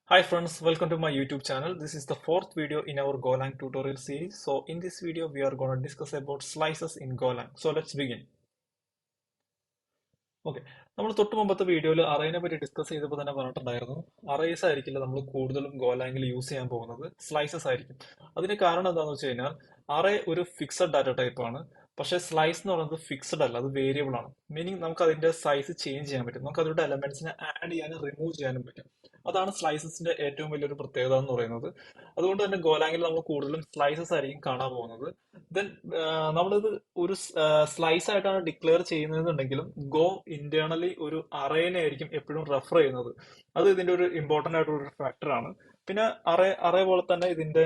Hi friends, welcome to my YouTube channel. This is the fourth video in our Golang tutorial series. So in this video, we are going to discuss about slices in Golang. So let's begin. Okay, നമ്മൾ തൊട്ട് മുമ്പത്തെ വീഡിയോയിൽ അറേനെ പറ്റി discuss ചെയ്തപ്പോൾ തന്നെ പറഞ്ഞിട്ടുണ്ടായിരുന്നു, arrays ആയിരിക്കില്ല നമ്മൾ കൂടുതലും ഗോലാങ്കിൽ യൂസ് ചെയ്യാൻ പോകുന്നത്, സ്ലൈസസ് ആയിരിക്കും. അതിന് കാരണം എന്താണെന്ന് വെച്ച് കഴിഞ്ഞാൽ അറേ ഒരു ഫിക്സഡ് ഡാറ്റ ടൈപ്പ് ആണ്, പക്ഷേ സ്ലൈസ് എന്ന് പറയുന്നത് ഫിക്സഡ് അല്ല, അത് വേരിയബിൾ ആണ്. മീനിങ് നമുക്ക് അതിന്റെ സൈസ് ചേഞ്ച് ചെയ്യാൻ പറ്റും, നമുക്ക് അതിലൂടെ എലമെന്റ്സിനെ ആഡ് ചെയ്യാനും റിമൂവ് ചെയ്യാനും പറ്റും. അതാണ് സ്ലൈസസിന്റെ ഏറ്റവും വലിയൊരു പ്രത്യേകത എന്ന് പറയുന്നത്. അതുകൊണ്ട് തന്നെ ഗോലാങ്കിൽ നമ്മൾ കൂടുതലും സ്ലൈസസ് ആയിരിക്കും കാണാൻ പോകുന്നത്. ദെൻ നമ്മളിത് ഒരു സ്ലൈസ് ആയിട്ടാണ് ഡിക്ലെയർ ചെയ്യുന്നതെന്നുണ്ടെങ്കിലും ഗോ ഇന്റേണലി ഒരു അറേനെ ആയിരിക്കും എപ്പോഴും റെഫർ ചെയ്യുന്നത്. അത് ഇതിന്റെ ഒരു ഇമ്പോർട്ടന്റ് ആയിട്ടുള്ള ഒരു ഫാക്ടറാണ്. പിന്നെ അറേ പോലെ തന്നെ ഇതിന്റെ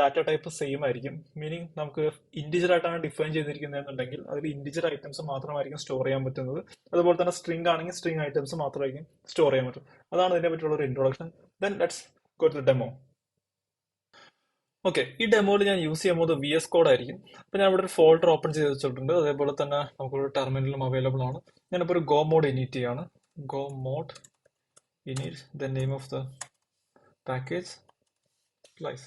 ഡാറ്റ ടൈപ്പ് സെയിം ആയിരിക്കും. മീനിങ് നമുക്ക് ഇന്റിജർ ആയിട്ടാണ് ഡിഫൈൻ ചെയ്തിരിക്കുന്നതെന്നുണ്ടെങ്കിൽ അതിൽ ഇന്റിജർ ഐറ്റംസ് മാത്രമായിരിക്കും സ്റ്റോർ ചെയ്യാൻ പറ്റുന്നത്. അതുപോലെ തന്നെ സ്ട്രിംഗ് ആണെങ്കിൽ സ്ട്രിംഗ് ഐറ്റംസ് മാത്രമായിരിക്കും സ്റ്റോർ ചെയ്യാൻ പറ്റും. അതാണ് ഇതിനെ പറ്റിയുള്ള ഒരു introduction. Then let's go to the demo. Okay, ഈ ഡെമോയിൽ ഞാൻ യൂസ് ചെയ്യാൻ പോകുന്നത് VS കോഡ് ആയിരിക്കും. അപ്പൊ ഞാൻ ഇവിടെ ഒരു ഫോൾഡർ ഓപ്പൺ ചെയ്ത് വെച്ചിട്ടുണ്ട്. അതേപോലെ തന്നെ നമുക്കൊരു ടെർമിനലും അവൈലബിൾ ആണ്. ഞാനിപ്പോൾ ഒരു ഗോ മോഡ് ഇനീറ്റ് ചെയ്യാണ്. Go mod init the name of the package slice.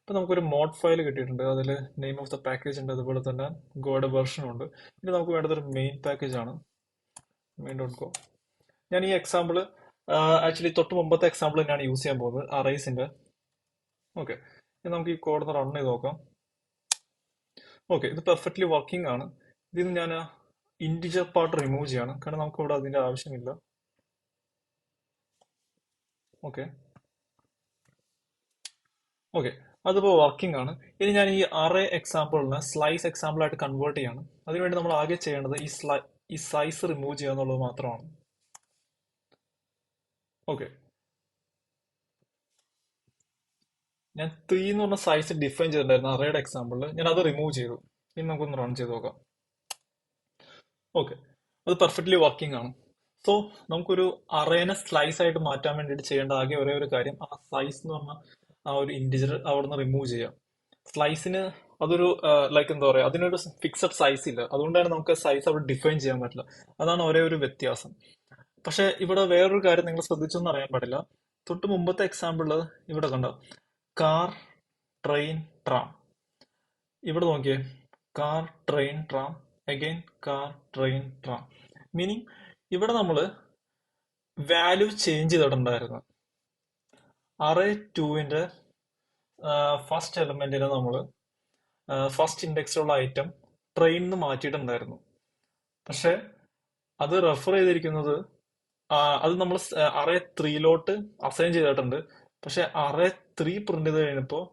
ഇപ്പൊ നമുക്കൊരു മോഡ് ഫയൽ കിട്ടിയിട്ടുണ്ട്. അതിൽ നെയിം ഓഫ് ദ പാക്കേജ് ഉണ്ട്, അതുപോലെ തന്നെ ഗോയുടെ വെർഷനും ഉണ്ട്. ഇനി നമുക്ക് വേണ്ടത് ഒരു മെയിൻ പാക്കേജ് ആണ്, മെയിൻ ഡോട്ട് ഗോ. ഞാൻ ഈ എക്സാമ്പിൾ ആക്ച്വലി തൊട്ട് മുമ്പത്തെ എക്സാമ്പിൾ തന്നെയാണ് യൂസ് ചെയ്യാൻ പോകുന്നത്, അറേസിന്റെ. ഓക്കെ, ഇനി നമുക്ക് ഈ കോഡ് ഒന്ന് റൺ ചെയ്ത് നോക്കാം. ഓക്കെ, ഇത് പെർഫെക്റ്റ്ലി വർക്കിംഗ് ആണ്. ഇതിൽ ഞാൻ ഇന്റിജർ പാർട്ട് റിമൂവ് ചെയ്യാണ്, കാരണം നമുക്ക് ഇവിടെ അതിന്റെ ആവശ്യമില്ല. ഓക്കെ ഓക്കെ, അതിപ്പോൾ വർക്കിംഗ് ആണ്. ഇനി ഞാൻ ഈ അറേ എക്സാമ്പിളിനെ സ്ലൈസ് എക്സാമ്പിൾ ആയിട്ട് കൺവേർട്ട് ചെയ്യാണ്. അതിനുവേണ്ടി നമ്മൾ ആകെ ചെയ്യേണ്ടത് ഈ സൈസ് റിമൂവ് ചെയ്യുക എന്നുള്ളത് മാത്രമാണ്. ഓക്കെ, ഞാൻ 3 എന്ന് പറഞ്ഞ സൈസ് ഡിഫൈൻ ചെയ്തിട്ടുണ്ടായിരുന്നു അറേയുടെ എക്സാമ്പിളിൽ, ഞാൻ അത് റിമൂവ് ചെയ്തു. ഇനി നമുക്കൊന്ന് റൺ ചെയ്ത് നോക്കാം. ഓക്കെ, അത് പെർഫെക്റ്റ്ലി വർക്കിംഗ് ആണ്. സോ നമുക്കൊരു അറേനെ സ്ലൈസ് ആയിട്ട് മാറ്റാൻ വേണ്ടിയിട്ട് ചെയ്യേണ്ട ആകെ ഒരേ ഒരു കാര്യം, ആ സൈസ് എന്ന് പറഞ്ഞ ആ ഒരു ഇന്റിജർ അവിടെ നിന്ന് റിമൂവ് ചെയ്യാം. സ്ലൈസിന് അതൊരു ലൈക്ക് എന്താ പറയാ, അതിനൊരു ഫിക്സഡ് സൈസ് ഇല്ല, അതുകൊണ്ടാണ് നമുക്ക് സൈസ് അവിടെ ഡിഫൈൻ ചെയ്യാൻ പറ്റില്ല. അതാണ് ഒരേ ഒരു വ്യത്യാസം. പക്ഷെ ഇവിടെ വേറൊരു കാര്യം നിങ്ങൾ ശ്രദ്ധിച്ചൊന്നും അറിയാൻ പാടില്ല. തൊട്ട് മുമ്പത്തെ എക്സാമ്പിള് ഇവിടെ കണ്ടോ, കാർ, ട്രെയിൻ, ട്രാം. ഇവിടെ നോക്കിയേ, car, train, tram, again car, train, tram. Meaning ഇവിടെ നമ്മൾ വാല്യൂ ചേഞ്ച് ചെയ്തിട്ടുണ്ടായിരുന്നു. അറേ ടുവിന്റെ ഫസ്റ്റ് എലമെന്റിനെ നമ്മൾ ഫസ്റ്റ് ഇൻഡെക്സിലുള്ള ഐറ്റം ട്രെയിൻ എന്ന് മാറ്റിയിട്ടുണ്ടായിരുന്നു. പക്ഷെ അത് റെഫർ ചെയ്തിരിക്കുന്നത് അത് നമ്മൾ അറേ ത്രീയിലോട്ട് അസൈൻ ചെയ്തിട്ടുണ്ട്. പക്ഷെ അറേ ത്രീ പ്രിന്റ് ചെയ്ത് കഴിഞ്ഞപ്പോൾ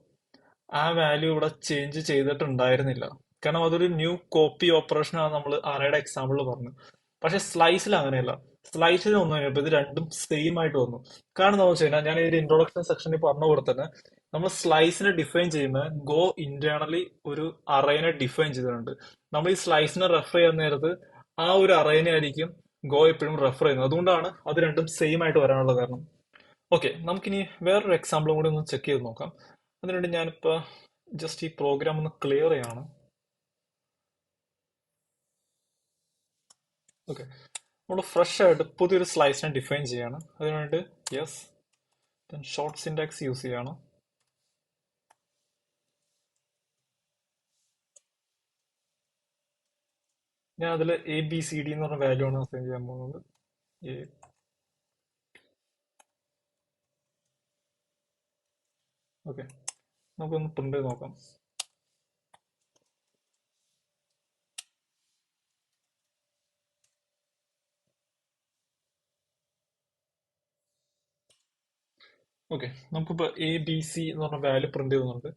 ആ വാല്യൂ ഇവിടെ ചേഞ്ച് ചെയ്തിട്ടുണ്ടായിരുന്നില്ല, കാരണം അതൊരു ന്യൂ കോപ്പി ഓപ്പറേഷൻ ആണ് നമ്മൾ അറേയുടെ എക്സാമ്പിളിൽ പറഞ്ഞു. പക്ഷെ സ്ലൈസിൽ അങ്ങനെയല്ല. സ്ലൈസിൽ വന്നു കഴിഞ്ഞപ്പോൾ ഇത് രണ്ടും സെയിം ആയിട്ട് വന്നു. കാരണം എന്താണെന്ന് വെച്ച് കഴിഞ്ഞാൽ ഞാൻ ഈ ഇൻട്രൊഡക്ഷൻ സെക്ഷനിൽ പറഞ്ഞ പോലെ തന്നെ നമ്മൾ സ്ലൈസിനെ ഡിഫൈൻ ചെയ്യുമ്പോൾ ഗോ ഇന്റേണലി ഒരു അറേനെ ഡിഫൈൻ ചെയ്തിട്ടുണ്ട്. നമ്മൾ ഈ സ്ലൈസിനെ റെഫർ ചെയ്യുന്ന നേരത്ത് ആ ഒരു അറേനെ ആയിരിക്കും ഗോ എപ്പോഴും റെഫർ ചെയ്യുന്നത്. അതുകൊണ്ടാണ് അത് രണ്ടും സെയിം ആയിട്ട് വരാനുള്ള കാരണം. ഓക്കെ, നമുക്കിനി വേറൊരു എക്സാമ്പിളും കൂടി ഒന്ന് ചെക്ക് ചെയ്ത് നോക്കാം. അതിനുവേണ്ടി ഞാനിപ്പോൾ ജസ്റ്റ് ഈ പ്രോഗ്രാം ഒന്ന് ക്ലിയർ ചെയ്യാണ്. ഓക്കെ, നമ്മൾ ഫ്രഷ് ആയിട്ട് പുതിയൊരു സ്ലൈസിനെ ഡിഫൈൻ ചെയ്യാണ്. അതിനുവേണ്ടി യെസ് ഷോർട്ട് സിൻടാക്സ് യൂസ് ചെയ്യാണ്. ഞാൻ അതിൽ ABCD എന്ന് പറഞ്ഞ വാല്യൂ ആണ് അസൈൻ ചെയ്യാൻ പോകുന്നത്. ഓക്കെ, നമുക്കൊന്ന് പ്രിന്റ് ചെയ്ത് നോക്കാം. ഓക്കെ, നമുക്കിപ്പോൾ ABC എന്ന് പറഞ്ഞ വാല്യൂ പ്രിന്റ് ചെയ്യുന്നുണ്ട്.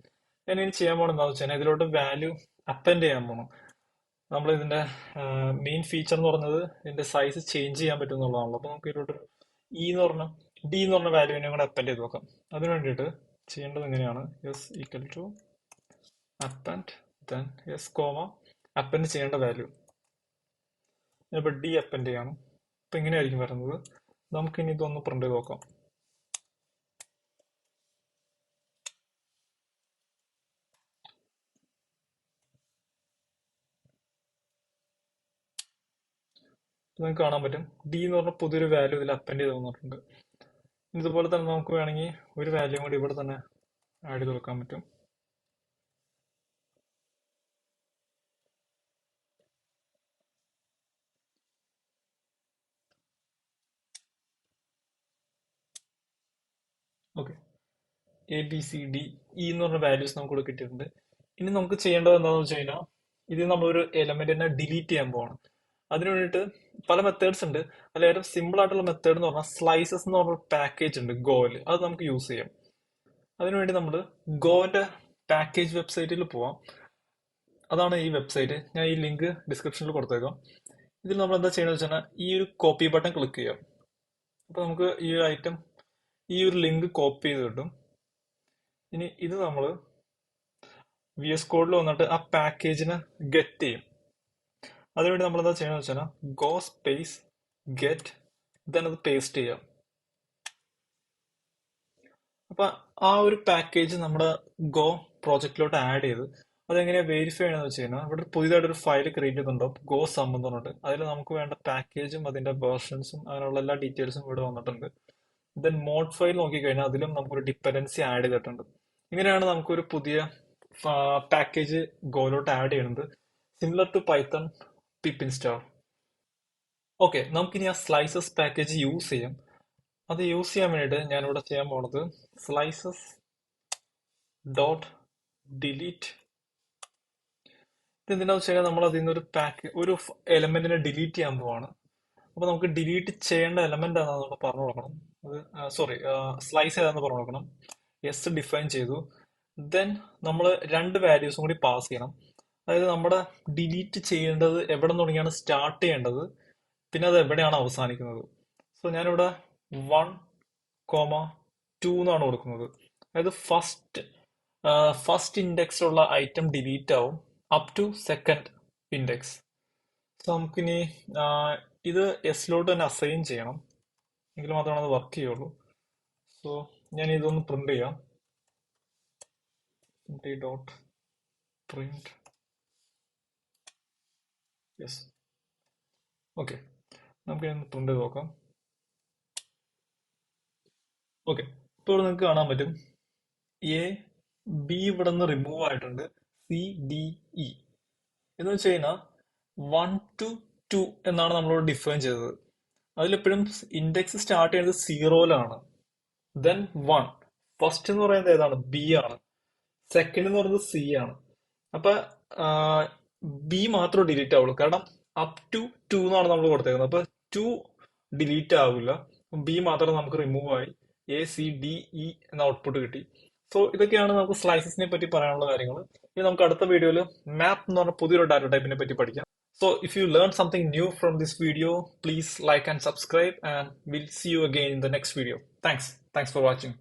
ഞാൻ ഇനി ചെയ്യാൻ പോകണം എന്താണെന്ന് വെച്ചാൽ ഇതിലോട്ട് വാല്യൂ അപ്പൻഡ് ചെയ്യാൻ പോകണം. നമ്മൾ ഇതിന്റെ മെയിൻ ഫീച്ചർ എന്ന് പറഞ്ഞത് ഇതിന്റെ സൈസ് ചേഞ്ച് ചെയ്യാൻ പറ്റും എന്നുള്ളതാണല്ലോ. അപ്പൊ നമുക്ക് ഇതിലോട്ട് D എന്ന് പറഞ്ഞ വാല്യൂവിനെ കൂടെ അപ്പൻഡ് ചെയ്ത് നോക്കാം. അതിന് വേണ്ടിയിട്ട് ചെയ്യേണ്ടത് എങ്ങനെയാണ്, S equal to append then S comma append ചെയ്യേണ്ട വാല്യൂ. ഞാനിപ്പോൾ D അപ്പൻഡ് ചെയ്യാണ്. അപ്പൊ ഇങ്ങനെയായിരിക്കും വരുന്നത്. നമുക്കിനി ഇതൊന്ന് പ്രിന്റ് ചെയ്ത് നോക്കാം. നിങ്ങൾക്ക് കാണാൻ പറ്റും D എന്ന് പറഞ്ഞ പുതിയൊരു വാല്യൂ ഇതിൽ അപ്പൻഡ് ചെയ്ത് തന്നിട്ടുണ്ട്. ഇതുപോലെ തന്നെ നമുക്ക് വേണമെങ്കിൽ ഒരു വാല്യൂ കൂടി ഇവിടെ തന്നെ ആഡ് ചെയ്ത് കൊടുക്കാൻ പറ്റും. ഓക്കെ, ABCDE എന്ന് പറഞ്ഞ വാല്യൂസ് നമുക്ക് ഇവിടെ കിട്ടിയിട്ടുണ്ട്. ഇനി നമുക്ക് ചെയ്യേണ്ടത് എന്താണെന്ന് വെച്ച് കഴിഞ്ഞാൽ ഇത് നമ്മളൊരു എലമെന്റിനെ ഡിലീറ്റ് ചെയ്യാൻ പോകണം. അതിന് വേണ്ടിയിട്ട് പല മെത്തേഡ്സ് ഉണ്ട്. അതിൽ ഏറ്റവും സിമ്പിൾ ആയിട്ടുള്ള മെത്തേഡ് എന്ന് പറഞ്ഞാൽ സ്ലൈസസ് എന്ന് പറഞ്ഞ പാക്കേജ് ഉണ്ട് ഗോയിൽ, അത് നമുക്ക് യൂസ് ചെയ്യാം. അതിനുവേണ്ടി നമ്മൾ ഗോന്റെ പാക്കേജ് വെബ്സൈറ്റിൽ പോവാം. അതാണ് ഈ വെബ്സൈറ്റ്. ഞാൻ ഈ ലിങ്ക് ഡിസ്ക്രിപ്ഷനിൽ കൊടുത്തേക്കാം. ഇതിൽ നമ്മൾ എന്താ ചെയ്യണമെന്ന് വെച്ചാൽ ഈ ഒരു കോപ്പി ബട്ടൺ ക്ലിക്ക് ചെയ്യാം. അപ്പൊ നമുക്ക് ഈ ഒരു ഐറ്റം, ഈ ഒരു ലിങ്ക് കോപ്പി ചെയ്ത് കിട്ടും. ഇനി ഇത് നമ്മൾ VS കോഡിൽ വന്നിട്ട് ആ പാക്കേജിനെ ഗെറ്റ് ചെയ്യും. അതിനുവേണ്ടി നമ്മൾ എന്താ ചെയ്യണമെന്ന് വെച്ചാൽ ഗോ സ്പേസ് ഗെറ്റ്, ദെൻ അത് പേസ്റ്റ് ചെയ്യാം. അപ്പൊ ആ ഒരു പാക്കേജ് നമ്മുടെ ഗോ പ്രോജക്റ്റിലോട്ട് ആഡ് ചെയ്ത് അതെങ്ങനെയാ വെരിഫൈ ചെയ്യണമെന്ന് വെച്ച് കഴിഞ്ഞാൽ ഇവിടെ പുതിയതായിട്ട് ഒരു ഫയൽ ക്രിയേറ്റ് ചെയ്തിട്ടുണ്ടാവും, ഗോ സം എന്ന് പറഞ്ഞിട്ട്. അതിൽ നമുക്ക് വേണ്ട പാക്കേജും അതിന്റെ വേർഷൻസും അങ്ങനെയുള്ള എല്ലാ ഡീറ്റെയിൽസും ഇവിടെ വന്നിട്ടുണ്ട്. ദെൻ മോഡ് ഫയൽ നോക്കിക്കഴിഞ്ഞാൽ അതിലും നമുക്കൊരു ഡിപ്പെൻഡൻസി ആഡ് ചെയ്തിട്ടുണ്ട്. ഇങ്ങനെയാണ് നമുക്കൊരു പുതിയ പാക്കേജ് ഗോയിലോട്ട് ആഡ് ചെയ്യുന്നത്, similar to Python pip install. Okay, നമുക്കിനി ആ സ്ലൈസസ് പാക്കേജ് യൂസ് ചെയ്യാം. അത് യൂസ് ചെയ്യാൻ വേണ്ടിയിട്ട് ഞാനിവിടെ ചെയ്യാൻ പോണത് സ്ലൈസസ് ഡോട്ട് ഡിലീറ്റ്. ഇതെന്തിനാന്ന് വെച്ച് കഴിഞ്ഞാൽ നമ്മൾ അതിൽ നിന്ന് ഒരു എലമെന്റിനെ ഡിലീറ്റ് ചെയ്യാൻ പോവാണ്. അപ്പൊ നമുക്ക് ഡിലീറ്റ് ചെയ്യേണ്ട എലമെന്റ് ഏതാണെന്ന് നമ്മൾ പറഞ്ഞു കൊടുക്കണം. സോറി, സ്ലൈസ് ഏതാണെന്ന് പറഞ്ഞു കൊടുക്കണം. എസ് ഡിഫൈൻ ചെയ്തു. ദെൻ നമ്മൾ രണ്ട് വാല്യൂസും കൂടി പാസ് ചെയ്യണം. അതായത് നമ്മുടെ ഡിലീറ്റ് ചെയ്യേണ്ടത് എവിടെ നിന്ന് തുടങ്ങിയാണ് സ്റ്റാർട്ട് ചെയ്യേണ്ടത്, പിന്നെ അത് എവിടെയാണ് അവസാനിക്കുന്നത്. സോ ഞാനിവിടെ 1,2 എന്നാണ് കൊടുക്കുന്നത്. അതായത് ഫസ്റ്റ് ഇൻഡെക്സിലുള്ള ഐറ്റം ഡിലീറ്റ് ആവും up to second index. So നമുക്കിനി ഇത് എസിലോട്ട് തന്നെ അസൈൻ ചെയ്യണം, എങ്കിൽ മാത്രമാണ് അത് വർക്ക് ചെയ്യുള്ളൂ. സോ ഞാൻ ഇതൊന്ന് പ്രിന്റ് ചെയ്യാം. Dot print. യെസ്, ഓക്കെ, നമുക്ക് പ്രിന്റ് ചെയ്ത് നോക്കാം. ഓക്കെ, ഇപ്പോൾ നിങ്ങൾക്ക് കാണാൻ പറ്റും എ ബി ഇവിടെ നിന്ന് റിമൂവ് ആയിട്ടുണ്ട്, CDE എന്ന് വെച്ച് കഴിഞ്ഞാൽ 1 to 2 എന്നാണ് നമ്മളോട് ഡിഫൈൻ ചെയ്തത്. അതിലെപ്പോഴും ഇൻഡെക്സ് സ്റ്റാർട്ട് ചെയ്യുന്നത് 0-ലാണ്. ദെൻ 1, ഫസ്റ്റ് എന്ന് പറയുന്നത് ഏതാണ്? B ആണ്. സെക്കൻഡ് എന്ന് പറയുന്നത് C ആണ്. അപ്പൊ B മാത്രം ഡിലീറ്റ് ആവുള്ളൂ, കാരണം അപ് ടു 2 എന്നാണ് നമ്മൾ കൊടുത്തേക്കുന്നത്. അപ്പൊ 2 ഡിലീറ്റ് ആവില്ല, B മാത്രം നമുക്ക് റിമൂവ് ആയി, ACDE എന്ന ഔട്ട്പുട്ട് കിട്ടി. സോ ഇതൊക്കെയാണ് നമുക്ക് സ്ലൈസസിനെ പറ്റി പറയാനുള്ള കാര്യങ്ങൾ. ഇനി നമുക്ക് അടുത്ത വീഡിയോയിൽ മാപ്പ് എന്ന് പറഞ്ഞ പുതിയൊരു ഡാറ്റ ടൈപ്പിനെ പറ്റി പഠിക്കാം. So if you learned something new from this video, please like and subscribe, and we'll see you again in the next video. Thanks for watching.